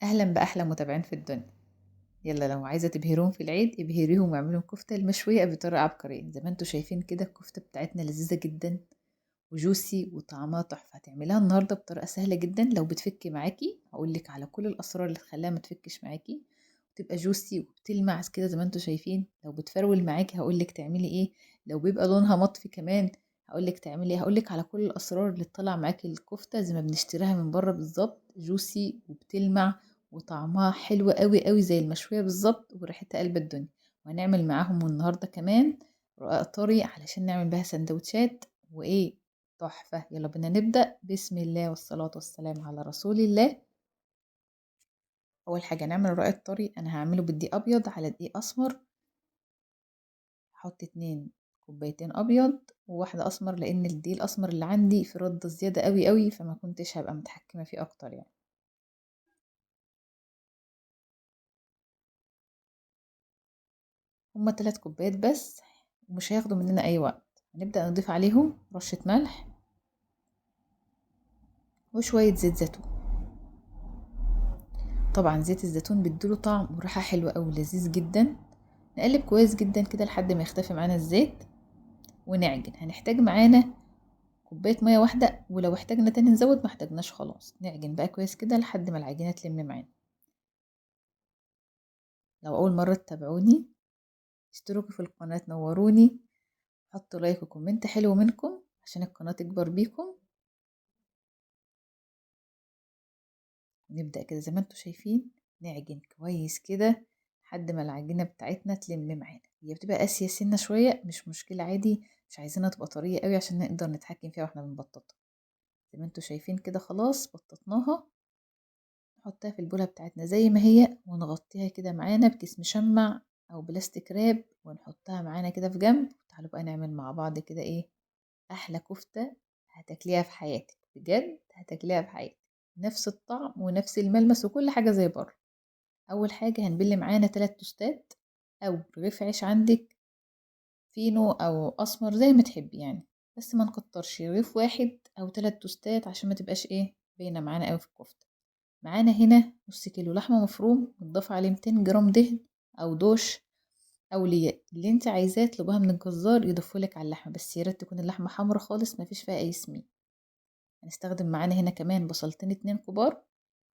أهلا بأحلى متابعين في الدنيا. يلا لو عايزة تبهريهم في العيد ابهريهم واعملهم كفتة المشوية بطريقة عبقرية زي ما انتوا شايفين كده. الكفتة بتاعتنا لذيذة جدا وجوسي وطعمها تحفة. هتعملها النهاردة بطريقة سهلة جدا. لو بتفكي معاكي هقولك على كل الأسرار اللي تخليها ما تفكش معاكي وتبقى جوسي وبتلمع كده زي ما انتوا شايفين. لو بتفرول معاكي هقولك تعملي ايه. لو بيبقى لونها مطفي كمان هقولك تعملي ايه. هقولك على كل الأسرار اللي تطلع معاكي الكفتة زي ما بنشتريها من بره بالظبط، جوسي وبتلمع وطعمها حلو قوي قوي زي المشوية بالظبط وريحتها قلب الدنيا. وهنعمل معاهم النهاردة كمان رقاق طري علشان نعمل بها سندوتشات وايه تحفة. يلا بينا نبدأ. بسم الله والصلاة والسلام على رسول الله. أول حاجة نعمل الرقاق الطري. أنا هعمله بالدقيق أبيض على دقيق أسمر. هحط 2 كوبايتين أبيض وواحدة أسمر لأن الدقيق الأسمر اللي عندي في رده زيادة قوي قوي فما كنتش هبقى متحكمة فيه أكتر يعني. هما 3 كوبايات بس ومش هياخدوا مننا أي وقت. هنبدأ نضيف عليهم رشة ملح وشوية زيت زيتون. طبعا زيت الزيتون بيديله طعم وريحة حلوة أوي لذيذ جدا. نقلب كويس جدا كده لحد ما يختفي معانا الزيت ونعجن. هنحتاج معانا كوباية مية واحدة، ولو احتاجنا تاني نزود، ما احتاجناش خلاص. نعجن بقى كويس كده لحد ما العجينة تلم معانا. لو أول مرة تتابعوني اشتركوا في القناة تنوروني، حطوا لايك وكومنت حلو منكم عشان القناة تكبر بيكم. نبدأ كده زي ما انتوا شايفين نعجن كويس كده لحد ما العجينة بتاعتنا تلم معانا. هي بتبقى قاسية سنة شوية مش مشكلة عادي، مش عايزينها تبقى طرية قوي عشان نقدر نتحكم فيها واحنا بنبططها. زي ما انتوا شايفين كده خلاص بططناها. نحطها في البولة بتاعتنا زي ما هي ونغطيها كده معانا بكيس مشمع او بلاستيك راب ونحطها معانا كده في جنب. تعالوا بقى نعمل مع بعض كده ايه احلى كفتة هتاكليها في حياتك. بجد هتاكليها في حياتك نفس الطعم ونفس الملمس وكل حاجة زي بره. اول حاجة هنبل معانا 3 توستات او رغيف عيش عندك فينو او اسمر زي ما تحبي يعني، بس ما نكترش. رغيف واحد او 3 توستات عشان ما تبقاش ايه باينة معانا قوي في الكفتة. معانا هنا نص كيلو لحمة مفروم متضاف عليه 200 جرام دهن او دوش او لياء اللي انت عايزاه. اطلبوها من الجزار يضيفولك على اللحمة، بس يا ريت تكون اللحمة حمرا خالص ما فيش فيها اي سمين. هنستخدم معانا هنا كمان بصلتين 2 كبار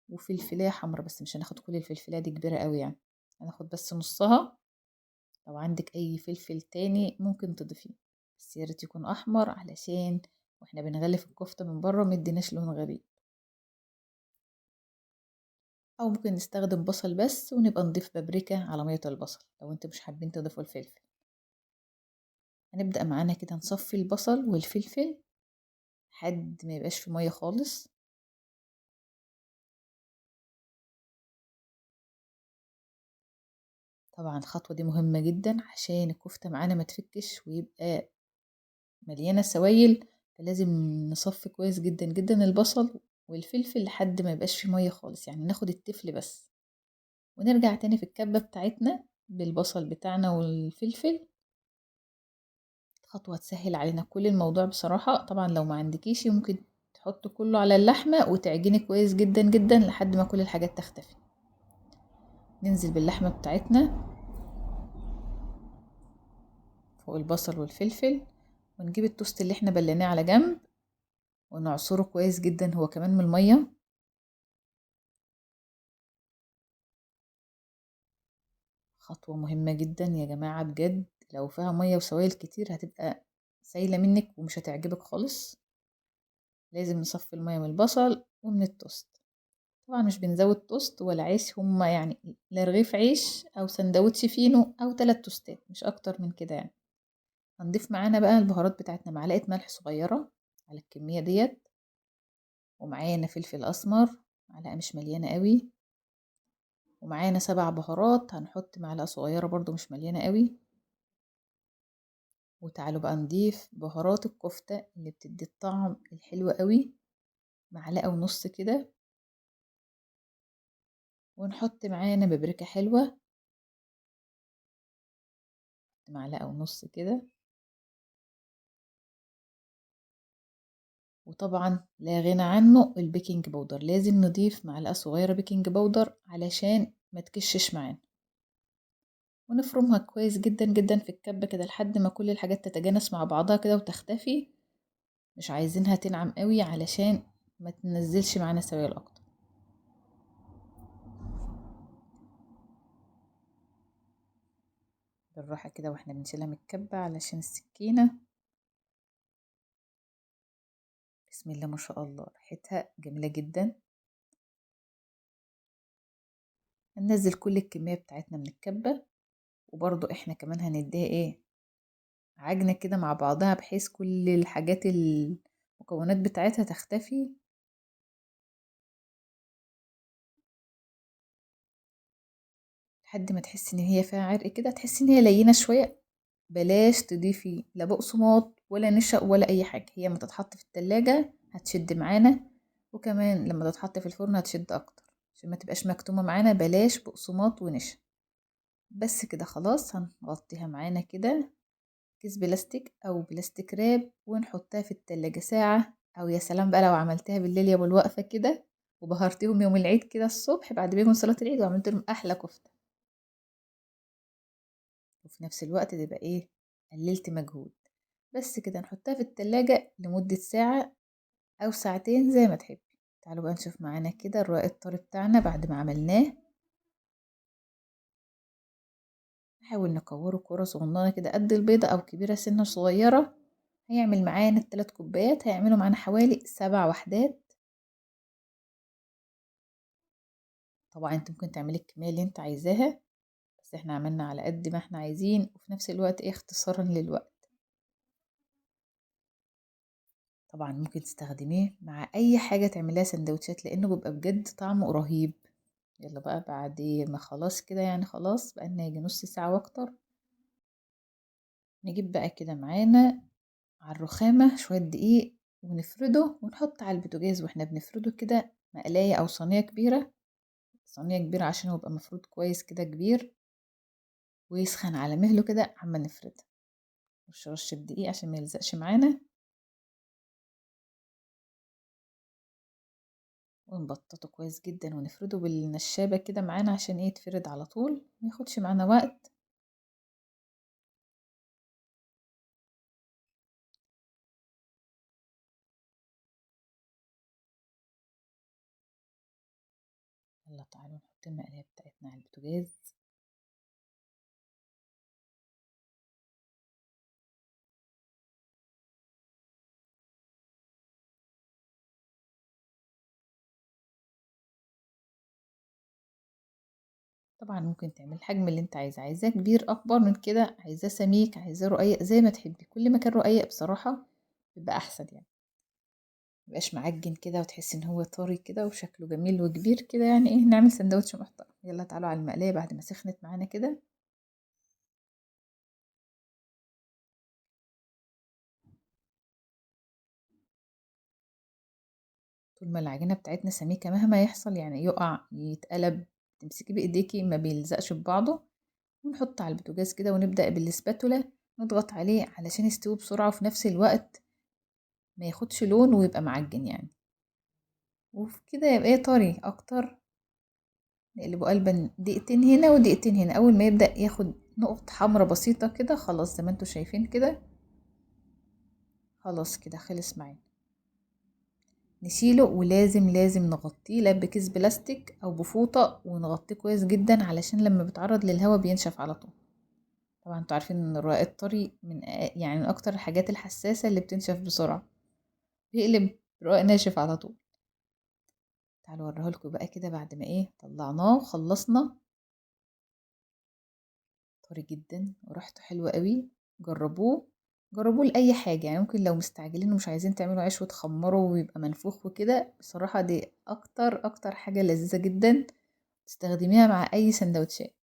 وفلفلاية حمرا، بس مش هناخد كل الفلفلاية دي كبيرة قوي يعني، هناخد بس نصها. لو عندك اي فلفل تاني ممكن تضيفيه، بس يا ريت يكون احمر علشان واحنا بنغلف الكفتة من بره مديناش لون غريب. او ممكن نستخدم بصل بس ونبقى نضيف بابريكا على مية البصل لو انتوا مش حابين تضيفوا الفلفل. هنبدأ معانا كده نصفي البصل والفلفل لحد ما يبقاش في مية خالص. طبعا الخطوة دي مهمة جدا عشان الكفتة معانا ما تفكش ويبقى مليانة سوائل. فلازم نصفي كويس جدا جدا البصل والفلفل لحد ما يبقاش في مية خالص، يعني ناخد التفل بس. ونرجع تاني في الكبة بتاعتنا بالبصل بتاعنا والفلفل. خطوة تسهل علينا كل الموضوع بصراحة. طبعا لو ما عندكيش ممكن تحط كله على اللحمة وتعجني كويس جدا جدا لحد ما كل الحاجات تختفي. ننزل باللحمة بتاعتنا فوق البصل والفلفل ونجيب التوست اللي احنا بليناه على جنب ونعصره كويس جدا هو كمان من المية. خطوة مهمة جدا يا جماعة بجد، لو فيها مية وسوائل كتير هتبقى سايلة منك ومش هتعجبك خالص. لازم نصفي المية من البصل ومن التوست. طبعا مش بنزود توست ولا عيش، هما يعني لا رغيف عيش او سندوتش فينو او 3 توستات مش اكتر من كده يعني. هنضيف معانا بقى البهارات بتاعتنا. معلقة ملح صغيرة على الكمية ديت، ومعانا فلفل اسمر معلقة مش مليانة قوي، ومعانا 7 بهارات هنحط معلقة صغيرة برضو مش مليانة قوي. وتعالوا بقى نضيف بهارات الكفتة اللي بتدي الطعم الحلو قوي، معلقة ونص كده. ونحط معانا بابريكا حلوة معلقة ونص كده. وطبعا لا غنى عنه البيكنج باودر، لازم نضيف معلقة صغيرة بيكنج باودر علشان ما تكشش معانا. ونفرمها كويس جدا جدا في الكبة كده لحد ما كل الحاجات تتجانس مع بعضها كده وتختفي. مش عايزينها تنعم قوي علشان ما تنزلش معانا سوائل اكتر. بالراحة كده واحنا بنشيلها من الكبة علشان السكينة. بسم الله ما شاء الله، ريحتها جميلة جدا. هننزل كل الكمية بتاعتنا من الكبة، وبرضو احنا كمان هنديها ايه، عجنة كده مع بعضها بحيث كل الحاجات المكونات بتاعتها تختفي. لحد ما تحسي ان هي فيها عرق كده، تحسي ان هي لينة شوية. بلاش تضيفي لا بقسماط ولا نشا ولا اي حاجة، هي ما تتحط في التلاجة هتشد معانا، وكمان لما تتحط في الفرن هتشد اكتر. عشان ما تبقاش مكتومة معانا بلاش بقسماط ونشا. بس كده خلاص، هنغطيها معانا كده كيس بلاستيك او بلاستيك راب ونحطها في التلاجة ساعة. او يا سلام بقى لو عملتها بالليل يا ابو الوقفة كده، وبهرتيهم يوم العيد كده الصبح بعد ما يجوا صلاة العيد، وعملت لهم احلى كفتة. وفي نفس الوقت تبقى ايه، قللت مجهود. بس كده نحطها في التلاجة لمدة ساعة او ساعتين زي ما تحبي. تعالوا بقى نشوف معانا كده الرق الطري بتاعنا بعد ما عملناه. نحاول نكوره كرة صغننة كده قد البيضة او كبيرة سنة صغيرة. هيعمل معانا التلات كوبايات، هيعملوا معانا حوالي 7 وحدات. طبعا انت ممكن تعملي الكمية اللي انت عايزاها، بس احنا عملنا على قد ما احنا عايزين، وفي نفس الوقت ايه اختصارا للوقت. طبعا ممكن تستخدميه مع اي حاجة تعملها سندوتشات، لانه بيبقى بجد طعمه رهيب. يلا بقى بعد ما خلاص كده يعني خلاص بقى لنا يجي نص ساعة واكتر. نجيب بقى كده معانا على الرخامة شوية دقيق، ونفرده ونحط على البوتاجاز واحنا بنفرده كده مقلاية او صينية كبيرة. صينية كبيرة عشان هو يبقى مفروض كويس كده كبير، ويسخن على مهله كده عما نفرد. رشة دقيق عشان ما يلزقش معانا. ونبططه كويس جدا ونفرده بالنشابة كده معانا عشان ايه يتفرد على طول ما ياخدش معانا وقت. يلا تعالوا نحط المقلاية بتاعتنا على البوتاجاز. طبعا ممكن تعمل الحجم اللي انت عايزاه كبير اكبر من كده، عايزاه سميك، عايزاه رقيق، زي ما تحبي. كل ما كان رقيق بصراحة بيبقى احسن يعني، مبقاش معجن كده وتحسي ان هو طري كده وشكله جميل وكبير كده، يعني ايه نعمل سندوتش محترم. يلا تعالوا على المقلاية بعد ما سخنت معانا كده. طول ما العجينة بتاعتنا سميكة مهما يحصل يعني يقع يتقلب، تمسكي بايديكي ما بيلزقش ببعضه. ونحط على البوتاجاز كده ونبدأ بالسباتولا نضغط عليه علشان يستوي بسرعة، وفي نفس الوقت ما ياخدش لون ويبقى معجن يعني، وفي كده يبقى ايه طري اكتر. نقلبه قلبا دقيقتين هنا ودقيقتين هنا، اول ما يبدأ ياخد نقط حمرة بسيطة كده خلاص زي ما انتوا شايفين كده. خلاص كده خلص معانا. نشيله، ولازم لازم نغطيه لا بكيس بلاستيك او بفوطة، ونغطيه كويس جدا علشان لما بيتعرض للهواء بينشف على طول. طبعا انتوا عارفين ان الرقاق الطري يعني من اكتر الحاجات الحساسة اللي بتنشف بسرعة، بيقلب رقاق ناشف على طول. تعالوا اوريهولكوا بقى كده بعد ما ايه طلعناه وخلصنا. طري جدا وريحته حلوة قوي. جربوه. جربوه لأي حاجة يعني، ممكن لو مستعجلين ومش عايزين تعملوا عيش وتخمروا ويبقى منفوخ وكده، بصراحة دي أكتر حاجة لذيذة جدا تستخدميها مع أي سندوتشات.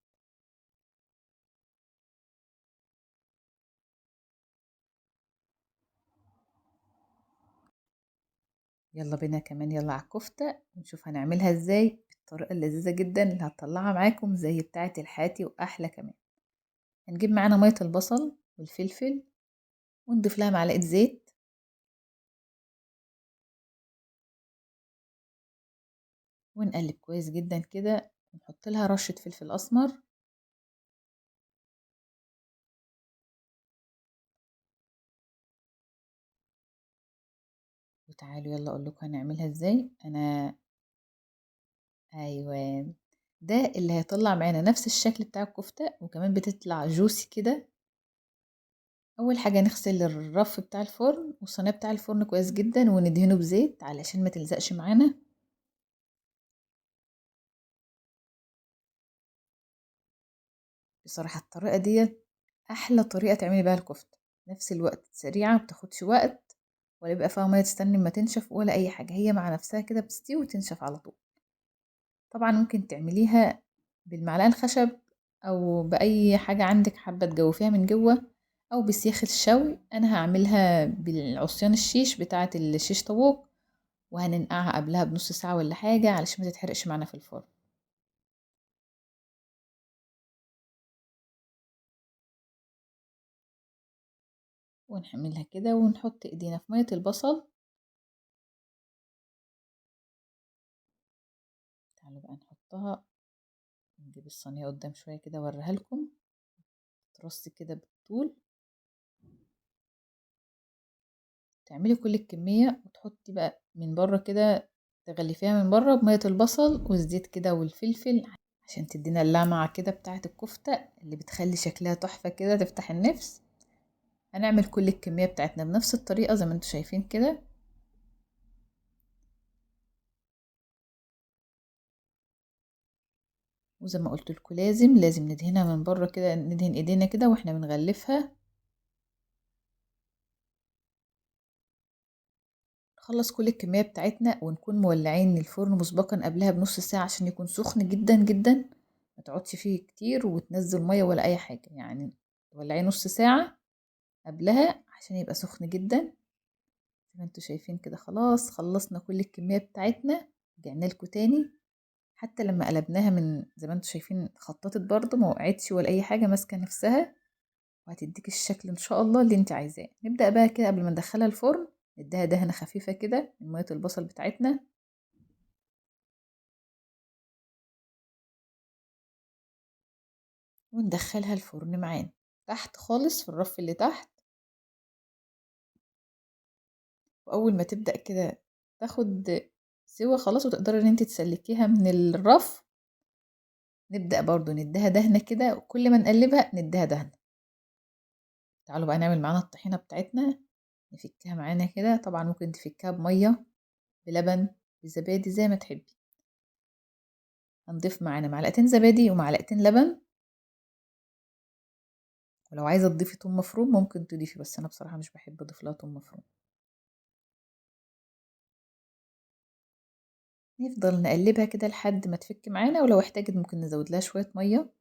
يلا بينا كمان، يلا على الكفتة ونشوف هنعملها ازاي بالطريقة اللذيذة جدا اللي هتطلعها معاكم زي بتاعة الحاتي وأحلى كمان. هنجيب معانا مية البصل والفلفل، ونضيف لها معلقة زيت. ونقلب كويس جدا كده، ونحط لها رشة فلفل اسمر. وتعالوا يلا اقول لكم هنعملها ازاي. ايوه، ده اللي هيطلع معانا نفس الشكل بتاع الكفتة، وكمان بتطلع جوسي كده. اول حاجة نغسل الرف بتاع الفرن والصينية بتاع الفرن كويس جدا، وندهنه بزيت علشان ما تلزقش معانا. بصراحة الطريقة دي احلى طريقة تعملي بيها الكفتة، نفس الوقت سريعة، مبتاخدش وقت، ولا يبقى فيها مية تستني ما تنشف ولا اي حاجة، هي مع نفسها كده بتستوي وتنشف على طول. طبعا ممكن تعمليها بالمعلقة الخشب، او باي حاجة عندك حابة تجوفيها من جوه، او بسياخ الشوي. انا هعملها بالعصيان الشيش بتاعة الشيش طاووق، وهننقعها قبلها بنص ساعة ولا حاجة علشان ما تتحرقش معانا في الفرن. ونحملها كده ونحط ايدينا في مية البصل. تعالوا بقى نحطها، نجيب الصينية قدام شوية كده اوريها لكم، ترص كده بالطول. تعملي كل الكمية وتحطي بقى من بره كده، تغلفيها من بره بمية البصل والزيت كده والفلفل، عشان تدينا اللمعة كده بتاعة الكفتة اللي بتخلي شكلها تحفة كده تفتح النفس. هنعمل كل الكمية بتاعتنا بنفس الطريقة زي ما انتوا شايفين كده. وزي ما قلت لكم لازم ندهنها من بره كده، ندهن ايدينا كده واحنا بنغلفها. نخلص كل الكمية بتاعتنا ونكون مولعين الفرن مسبقا قبلها بنص ساعة عشان يكون سخن جدا جدا، ما تقعدش فيه كتير وتنزل مية ولا اي حاجة يعني. تولعيه نص ساعة قبلها عشان يبقى سخن جدا. زي ما انتوا شايفين كده خلاص خلصنا كل الكمية بتاعتنا. رجعنا لكم تاني، حتى لما قلبناها من زي ما انتوا شايفين خططت برضو، ما وقعتش ولا اي حاجة، ماسكة نفسها، وهتديك الشكل ان شاء الله اللي انت عايزاه. نبدأ بقى كده قبل ما ندخلها الفرن، نديها دهنة خفيفة كده من مية البصل بتاعتنا، وندخلها الفرن معانا تحت خالص في الرف اللي تحت. واول ما تبدأ كده تاخد سوا خلاص وتقدري ان انت تسلكيها من الرف، نبدأ برضو نديها دهنة كده، وكل ما نقلبها نديها دهنة. تعالوا بقى نعمل معانا الطحينة بتاعتنا، نفكها معانا كده. طبعا ممكن تفكها بمية، بلبن، بزبادي، زي ما تحبي. هنضيف معانا معلقتين زبادي ومعلقتين لبن، ولو عايزة تضيفي توم مفروم ممكن تضيفي، بس أنا بصراحة مش بحب أضيف لها توم مفروم. نفضل نقلبها كده لحد ما تفك معانا، ولو احتاجت ممكن نزود لها شوية مية،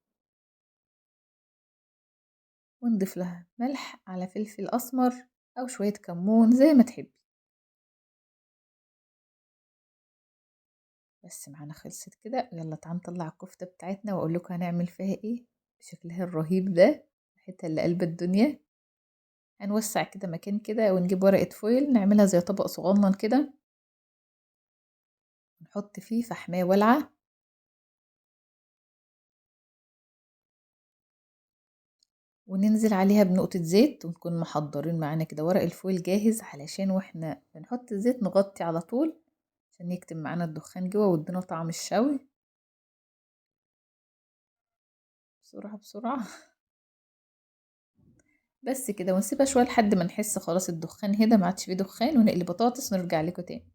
ونضيف لها ملح على فلفل أسمر أو شوية كمون زي ما تحبي. بس معانا خلصت كده. يلا تعالى نطلع الكفتة بتاعتنا وأقول لكم هنعمل فيها إيه بشكلها الرهيب ده، الحتة اللي قلب الدنيا. هنوسع كده مكان كده ونجيب ورقة فويل نعملها زي طبق صغنن كده، نحط فيه فحماية والعة، وننزل عليها بنقطة زيت، ونكون محضرين معانا كده ورق الفويل جاهز، علشان واحنا بنحط الزيت نغطي على طول عشان يكتم معانا الدخان جوه ويدينا طعم الشوي. بسرعة بسرعة. بس كده، ونسيبها شوية لحد ما نحس خلاص الدخان هدا، ما عادش فيه دخان، ونقلي بطاطس ونرجع لكم تاني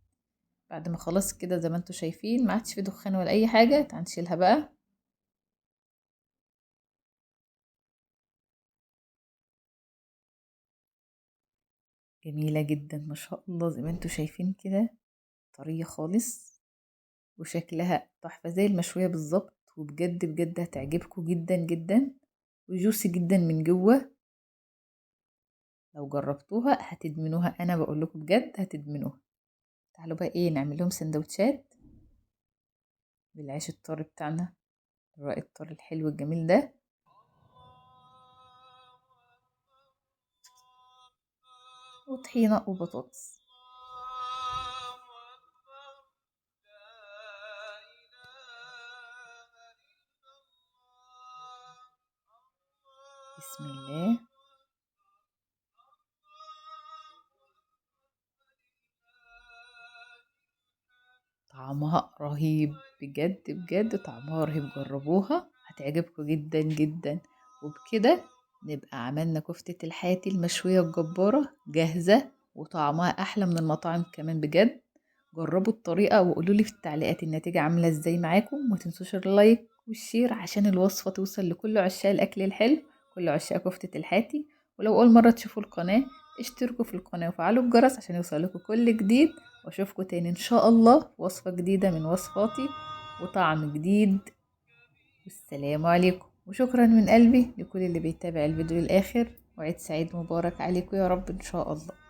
بعد ما خلاص كده زي ما انتوا شايفين ما عادش فيه دخان ولا اي حاجة. تعال نشيلها بقى. جميلة جدا ما شاء الله، زي ما انتوا شايفين كده، طرية خالص وشكلها تحفة زي المشوية بالظبط، وبجد بجد هتعجبكم جدا جدا، وجوسي جدا من جوه. لو جربتوها هتدمنوها، انا بقول لكم بجد هتدمنوها. تعالوا بقى ايه نعمل لهم سندوتشات بالعيش الطري بتاعنا، الرق الطري الحلو الجميل ده. وطحينة وبطاطس. بسم الله. طعمها رهيب بجد بجد، طعمها رهيب، جربوها هتعجبكم جدا جدا. وبكده نبقى عملنا كفتة الحاتي المشوية الجبارة جاهزة، وطعمها أحلى من المطاعم كمان بجد. جربوا الطريقة وقولوا لي في التعليقات النتيجة عاملة ازاي معاكم. وما تنسوش اللايك والشير عشان الوصفة توصل لكل عشاق الأكل الحلو، كل عشاق كفتة الحاتي. ولو أول مرة تشوفوا القناة اشتركوا في القناة وفعلوا الجرس عشان يوصلكوا كل جديد. واشوفكم تاني ان شاء الله وصفة جديدة من وصفاتي وطعم جديد. والسلام عليكم، وشكرا من قلبي لكل اللي بيتابع الفيديو للآخر، وعيد سعيد مبارك عليكم يا رب ان شاء الله.